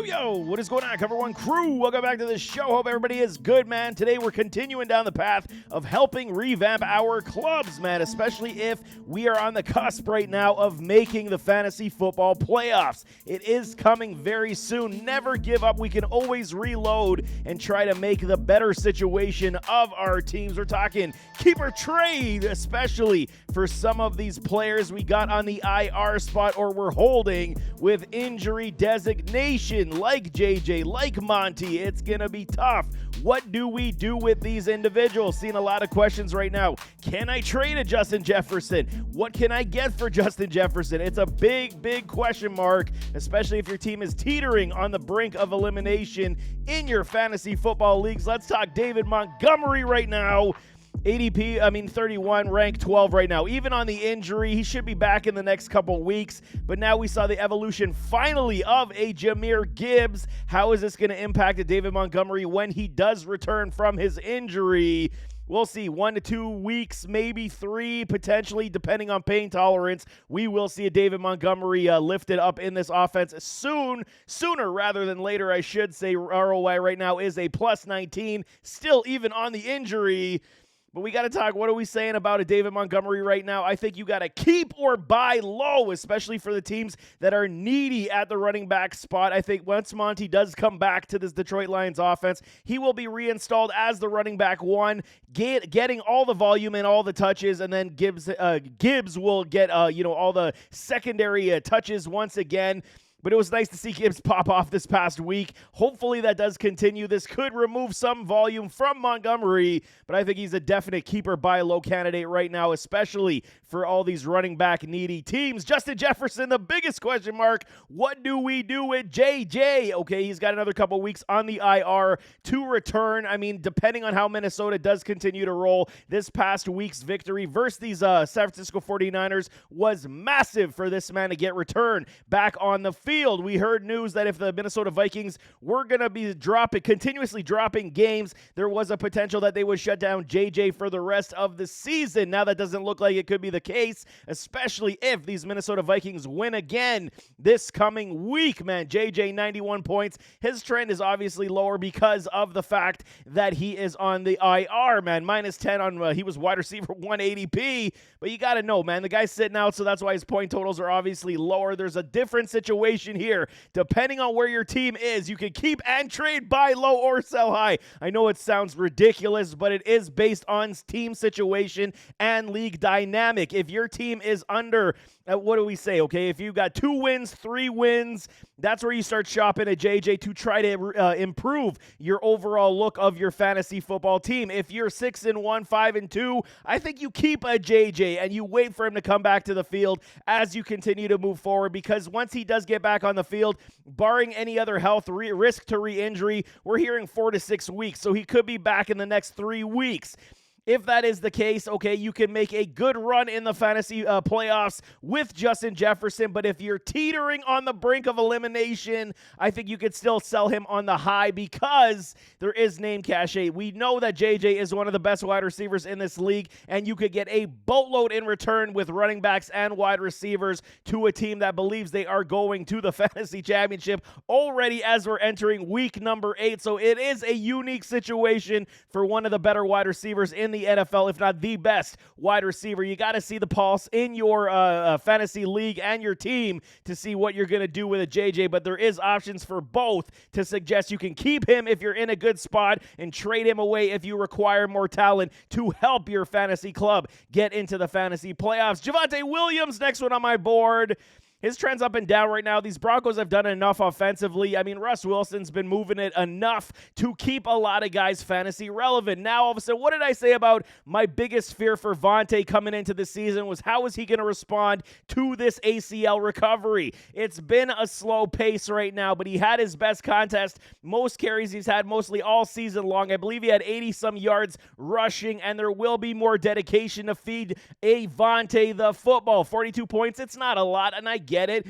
Yo, what is going on, Cover One crew? Welcome back to the show. Hope everybody is good, man. Today we're continuing down the path of helping revamp our clubs, man, especially if we are on the cusp right now of making the fantasy football playoffs. It is coming very soon. Never give up. We can always reload and try to make the better situation of our teams. We're talking keeper trade, especially for some of these players we got on the IR spot or we're holding with injury designation. Like JJ, like Monty, it's going to be tough. What do we do with these individuals? Seeing a lot of questions right now. Can I trade a Justin Jefferson? What can I get for Justin Jefferson? It's a big question mark, especially if your team is teetering on the brink of elimination in your fantasy football leagues. Let's talk David Montgomery right now. 31, ranked 12 right now. Even on the injury, he should be back in the next couple weeks. But now we saw the evolution finally of a Jahmyr Gibbs. How is this going to impact David Montgomery when he does return from his injury? We'll see. 1 to 2 weeks, maybe 3, potentially, depending on pain tolerance. We will see a David Montgomery lifted up in this offense sooner rather than later, I should say. ROI right now is a plus 19, still even on the injury. But we got to talk, what are we saying about a David Montgomery right now? I think you got to keep or buy low, especially for the teams that are needy at the running back spot. I think once Monty does come back to this Detroit Lions offense, he will be reinstalled as the running back one, getting all the volume and all the touches, and then Gibbs will get all the secondary touches once again. But it was nice to see Gibbs pop off this past week. Hopefully that does continue. This could remove some volume from Montgomery, but I think he's a definite keeper buy low candidate right now, especially for all these running back needy teams. Justin Jefferson, the biggest question mark. What do we do with JJ? Okay, he's got another couple weeks on the IR to return. I mean, depending on how Minnesota does continue to roll, this past week's victory versus these San Francisco 49ers was massive for this man to get returned back on the field. We heard news that if the Minnesota Vikings were going to be continuously dropping games, there was a potential that they would shut down JJ for the rest of the season. Now that doesn't look like it could be the case, especially if these Minnesota Vikings win again this coming week, man. JJ, 91 points. His trend is obviously lower because of the fact that he is on the IR, man. Minus 10 on, he was wide receiver 180p, but you got to know, man, the guy's sitting out, so that's why his point totals are obviously lower. There's a different situation here. Depending on where your team is, you can keep and trade, buy low or sell high. I know it sounds ridiculous, but it is based on team situation and league dynamic. If your team is under, what do we say, okay? If you've got 2 wins, 3 wins, that's where you start shopping at JJ to try to improve your overall look of your fantasy football team. If you're 6-1, 5-2, I think you keep a JJ and you wait for him to come back to the field as you continue to move forward, because once he does get back on the field, barring any other health risk to re-injury, we're hearing 4 to 6 weeks, so he could be back in the next 3 weeks. If that is the case, okay, you can make a good run in the fantasy playoffs with Justin Jefferson, but if you're teetering on the brink of elimination, I think you could still sell him on the high because there is name cachet. We know that JJ is one of the best wide receivers in this league, and you could get a boatload in return with running backs and wide receivers to a team that believes they are going to the fantasy championship already as we're entering week number 8. So it is a unique situation for one of the better wide receivers in the NFL, if not the best wide receiver. You got to see the pulse in your fantasy league and your team to see what you're going to do with a JJ, but there is options for both to suggest you can keep him if you're in a good spot and trade him away if you require more talent to help your fantasy club get into the fantasy playoffs. Javante Williams, next one on my board. His trend's up and down right now. These Broncos have done enough offensively. I mean, Russ Wilson's been moving it enough to keep a lot of guys fantasy relevant. Now, all of a sudden, what did I say about my biggest fear for Vontae coming into the season was how is he going to respond to this ACL recovery? It's been a slow pace right now, but he had his best contest. Most carries he's had mostly all season long. I believe he had 80-some yards rushing, and there will be more dedication to feed a Vontae the football. 42 points, it's not a lot, and I get it.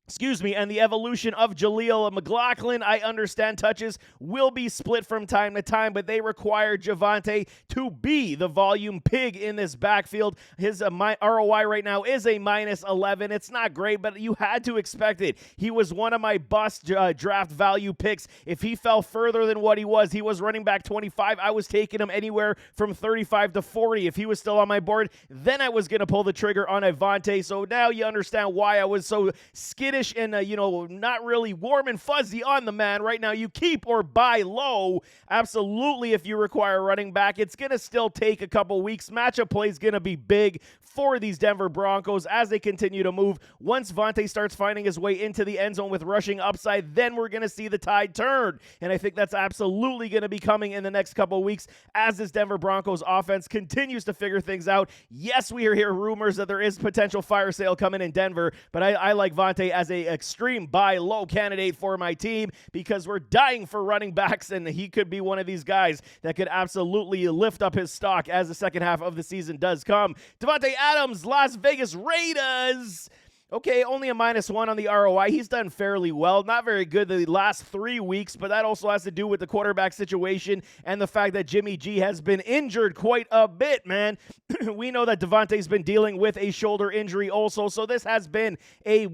and the evolution of Jaleel McLaughlin. I understand touches will be split from time to time, but they require Javante to be the volume pig in this backfield. His ROI right now is a -11. It's not great, but you had to expect it. He was one of my bust draft value picks. If he fell further than what he was running back 25. I was taking him anywhere from 35 to 40. If he was still on my board, then I was going to pull the trigger on Javante. So now you understand why I was so skittish and, not really warm and fuzzy on the man. Right now, you keep or buy low. Absolutely, if you require a running back, it's going to still take a couple weeks. Matchup play is going to be big for these Denver Broncos as they continue to move. Once Vontae starts finding his way into the end zone with rushing upside, then we're going to see the tide turn. And I think that's absolutely going to be coming in the next couple weeks as this Denver Broncos offense continues to figure things out. Yes, we hear rumors that there is potential fire sale coming in Denver, but I like Vontae as a extreme buy low candidate for my team because we're dying for running backs, and he could be one of these guys that could absolutely lift up his stock as the second half of the season does come. Devonte Adams, Las Vegas Raiders. Okay, only a -1 on the ROI. He's done fairly well. Not very good the last 3 weeks, but that also has to do with the quarterback situation and the fact that Jimmy G has been injured quite a bit, man. We know that Devontae's been dealing with a shoulder injury also, so this has been a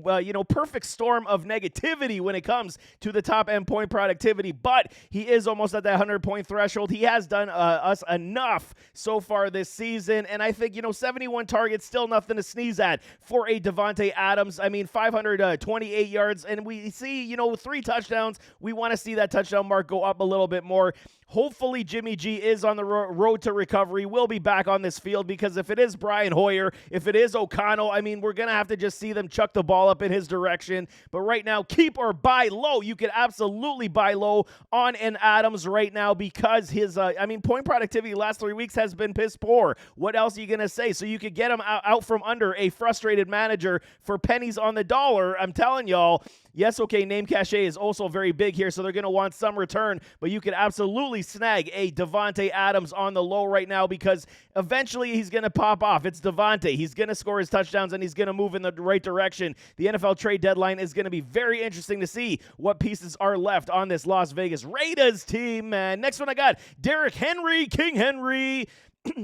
perfect storm of negativity when it comes to the top end point productivity, but he is almost at that 100-point threshold. He has done us enough so far this season, and I think, 71 targets, still nothing to sneeze at for a Devonte Adams. I mean, 528 yards, and we see, 3 touchdowns. We want to see that touchdown mark go up a little bit more. Hopefully, Jimmy G is on the road to recovery. We'll be back on this field because if it is Brian Hoyer, if it is O'Connell, I mean, we're going to have to just see them chuck the ball up in his direction. But right now, keep or buy low. You can absolutely buy low on an Adams right now because his, point productivity last 3 weeks has been piss poor. What else are you going to say? So you could get him out from under a frustrated manager for pennies on the dollar. I'm telling y'all. Yes, okay, name cachet is also very big here, so they're going to want some return, but you could absolutely snag a Devonte Adams on the low right now because eventually he's going to pop off. It's Devonte. He's going to score his touchdowns, and he's going to move in the right direction. The NFL trade deadline is going to be very interesting to see what pieces are left on this Las Vegas Raiders team, man. Next one I got, Derrick Henry, King Henry.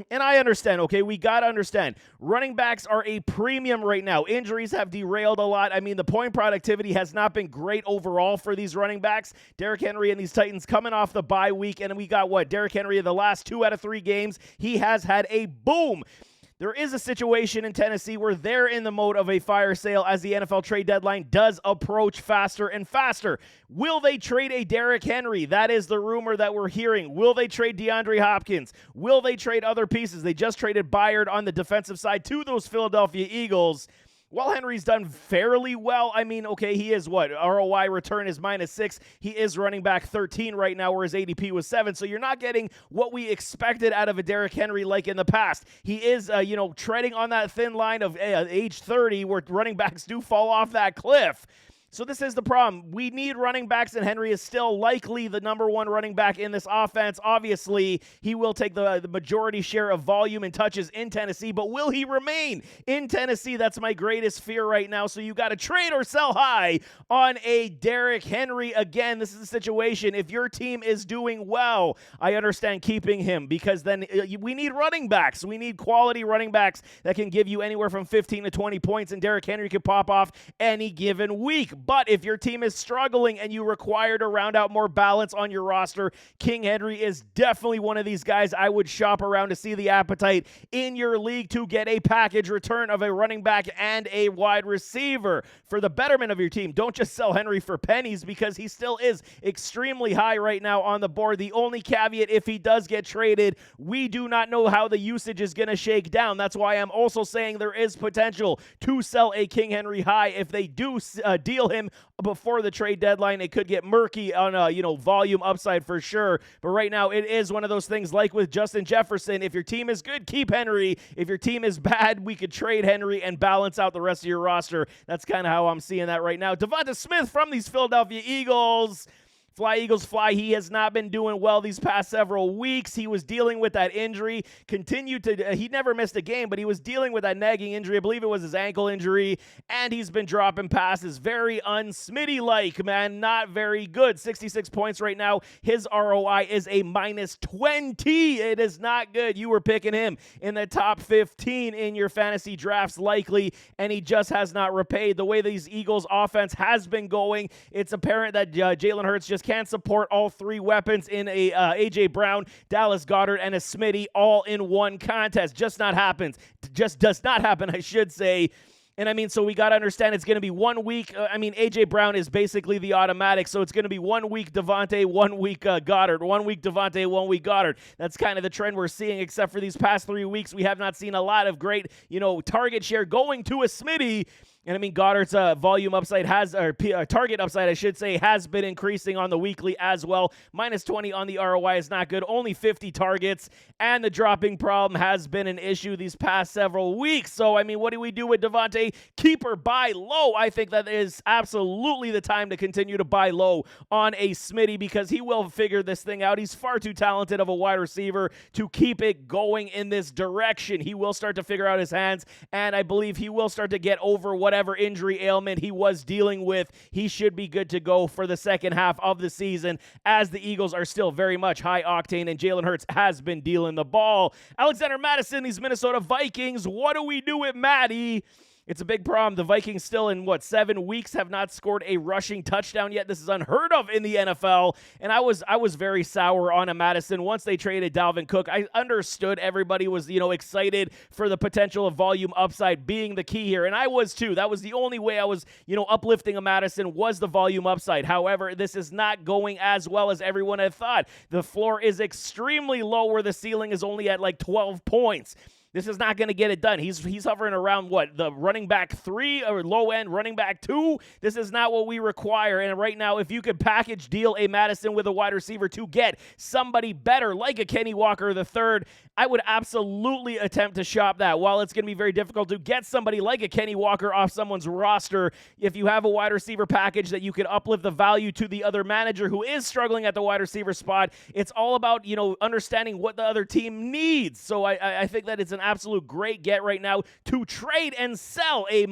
And I understand, okay? We got to understand. Running backs are a premium right now. Injuries have derailed a lot. I mean, the point productivity has not been great overall for these running backs. Derrick Henry and these Titans coming off the bye week, and we got what? Derrick Henry in the last 2 out of 3 games. He has had a boom. There is a situation in Tennessee where they're in the mode of a fire sale as the NFL trade deadline does approach faster and faster. Will they trade a Derrick Henry? That is the rumor that we're hearing. Will they trade DeAndre Hopkins? Will they trade other pieces? They just traded Byard on the defensive side to those Philadelphia Eagles. While Henry's done fairly well, I mean, okay, he is what? ROI return is -6. He is running back 13 right now, where his ADP was 7. So you're not getting what we expected out of a Derrick Henry like in the past. He is, treading on that thin line of age 30 where running backs do fall off that cliff. So this is the problem. We need running backs, and Henry is still likely the number 1 running back in this offense. Obviously, he will take the majority share of volume and touches in Tennessee, but will he remain in Tennessee? That's my greatest fear right now. So you got to trade or sell high on a Derrick Henry. Again, this is a situation. If your team is doing well, I understand keeping him because then we need running backs. We need quality running backs that can give you anywhere from 15 to 20 points, and Derrick Henry can pop off any given week. But if your team is struggling and you require to round out more balance on your roster, King Henry is definitely one of these guys I would shop around to see the appetite in your league to get a package return of a running back and a wide receiver for the betterment of your team. Don't just sell Henry for pennies because he still is extremely high right now on the board. The only caveat, if he does get traded, we do not know how the usage is going to shake down. That's why I'm also saying there is potential to sell a King Henry high. If they do deal him before the trade deadline, it could get murky on volume upside for sure. But right now, it is one of those things like with Justin Jefferson. If your team is good, keep Henry. If your team is bad, we could trade Henry and balance out the rest of your roster. That's kind of how I'm seeing that right now. Devonte Smith from these Philadelphia Eagles. Fly, Eagles, fly. He has not been doing well these past several weeks. He was dealing with that injury, he never missed a game, but he was dealing with that nagging injury. I believe it was his ankle injury, and he's been dropping passes. Very un-Smitty-like, man. Not very good. 66 points right now. His ROI is a -20. It is not good. You were picking him in the top 15 in your fantasy drafts likely, and he just has not repaid. The way these Eagles offense has been going, it's apparent that Jalen Hurts just can't support all three weapons in a A.J. Brown, Dallas Goedert, and a Smitty all in one contest. Just does not happen, I should say. And I mean, so we got to understand it's going to be 1 week. A.J. Brown is basically the automatic, so it's going to be 1 week Devonte, 1 week Goddard, 1 week Devonte, 1 week Goddard. That's kind of the trend we're seeing, except for these past 3 weeks. We have not seen a lot of great, target share going to a Smitty. And Goddard's volume upside target upside, I should say, has been increasing on the weekly as well. -20 on the ROI is not good. Only 50 targets, and the dropping problem has been an issue these past several weeks. So, what do we do with Devonte? Keep or buy low? I think that is absolutely the time to continue to buy low on a Smitty because he will figure this thing out. He's far too talented of a wide receiver to keep it going in this direction. He will start to figure out his hands, and I believe he will start to get over whatever injury ailment he was dealing with. He should be good to go for the second half of the season as the Eagles are still very much high octane and Jalen Hurts has been dealing the ball. Alexander Madison, these Minnesota Vikings, what do we do with Matty? It's a big problem. The Vikings still in, 7 weeks have not scored a rushing touchdown yet. This is unheard of in the NFL. And I was very sour on a Madison once they traded Dalvin Cook. I understood everybody was, excited for the potential of volume upside being the key here. And I was too. That was the only way I was, uplifting a Madison was the volume upside. However, this is not going as well as everyone had thought. The floor is extremely low where the ceiling is only at 12 points. This is not going to get it done. He's hovering around, the running back 3 or low-end running back 2? This is not what we require. And right now, if you could package deal a Madison with a wide receiver to get somebody better, like a Kenny Walker III, I would absolutely attempt to shop that. While it's going to be very difficult to get somebody like a Kenny Walker off someone's roster, if you have a wide receiver package that you can uplift the value to the other manager who is struggling at the wide receiver spot, it's all about, understanding what the other team needs. So I think that it's an absolute great get right now to trade and sell a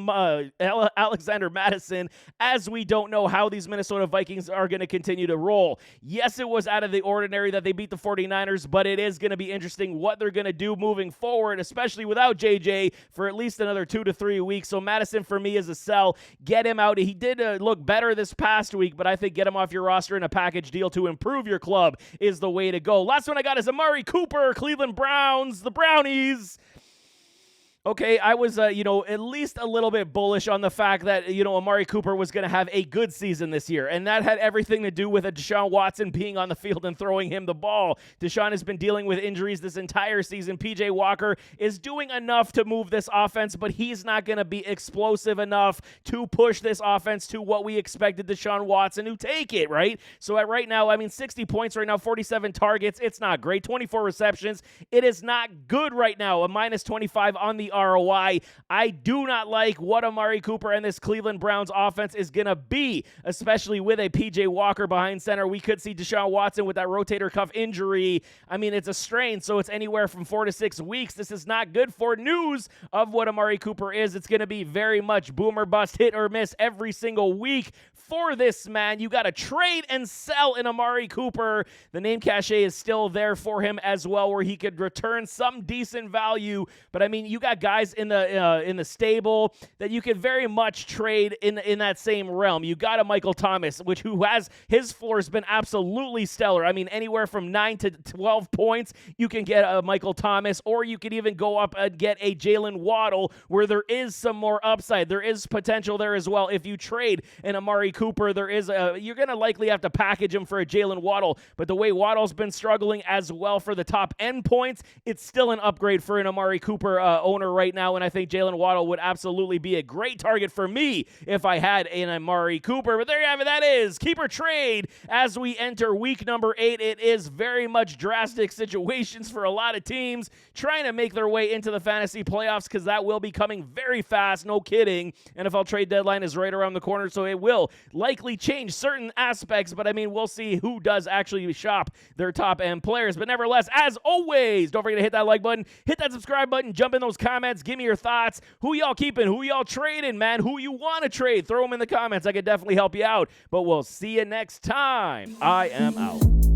Alexander Madison, as we don't know how these Minnesota Vikings are going to continue to roll. Yes, it was out of the ordinary that they beat the 49ers, but it is going to be interesting what they're going to do moving forward, especially without JJ for at least another 2 to 3 weeks. So Madison for me is a sell. Get him out. He did look better this past week, but I think get him off your roster in a package deal to improve your club is the way to go. Last one I got is Amari Cooper, Cleveland Browns, the Brownies. Okay, I was, at least a little bit bullish on the fact that, Amari Cooper was going to have a good season this year. And that had everything to do with a Deshaun Watson being on the field and throwing him the ball. Deshaun has been dealing with injuries this entire season. P.J. Walker is doing enough to move this offense, but he's not going to be explosive enough to push this offense to what we expected Deshaun Watson to take it, right? So right now, 60 points right now, 47 targets. It's not great. 24 receptions. It is not good right now. A -25 on the ROI. I do not like what Amari Cooper and this Cleveland Browns offense is going to be, especially with a P.J. Walker behind center. We could see Deshaun Watson with that rotator cuff injury. It's a strain, so it's anywhere from 4 to 6 weeks. This is not good for news of what Amari Cooper is. It's going to be very much boom or bust, hit or miss every single week for this man. You got to trade and sell in Amari Cooper. The name cachet is still there for him as well, where he could return some decent value. But you got guys in the stable that you could very much trade in that same realm. You got a Michael Thomas, who has his floor has been absolutely stellar. Anywhere from 9 to 12 points, you can get a Michael Thomas, or you could even go up and get a Jalen Waddle, where there is some more upside. There is potential there as well. If you trade an Amari Cooper, you're going to likely have to package him for a Jalen Waddle. But the way Waddle's been struggling as well for the top end points, it's still an upgrade for an Amari Cooper owner right now, and I think Jalen Waddle would absolutely be a great target for me if I had an Amari Cooper. But there you have it. That is keeper trade as we enter week number 8. It is very much drastic situations for a lot of teams trying to make their way into the fantasy playoffs, because that will be coming very fast, no kidding. NFL trade deadline is right around the corner, so it will likely change certain aspects, but I mean, we'll see who does actually shop their top end players. But nevertheless, as always, don't forget to hit that like button, hit that subscribe button, jump in those comments, give me your thoughts. Who y'all keeping? Who y'all trading, man? Who you want to trade? Throw them in the comments. I could definitely help you out. But we'll see you next time. I am out.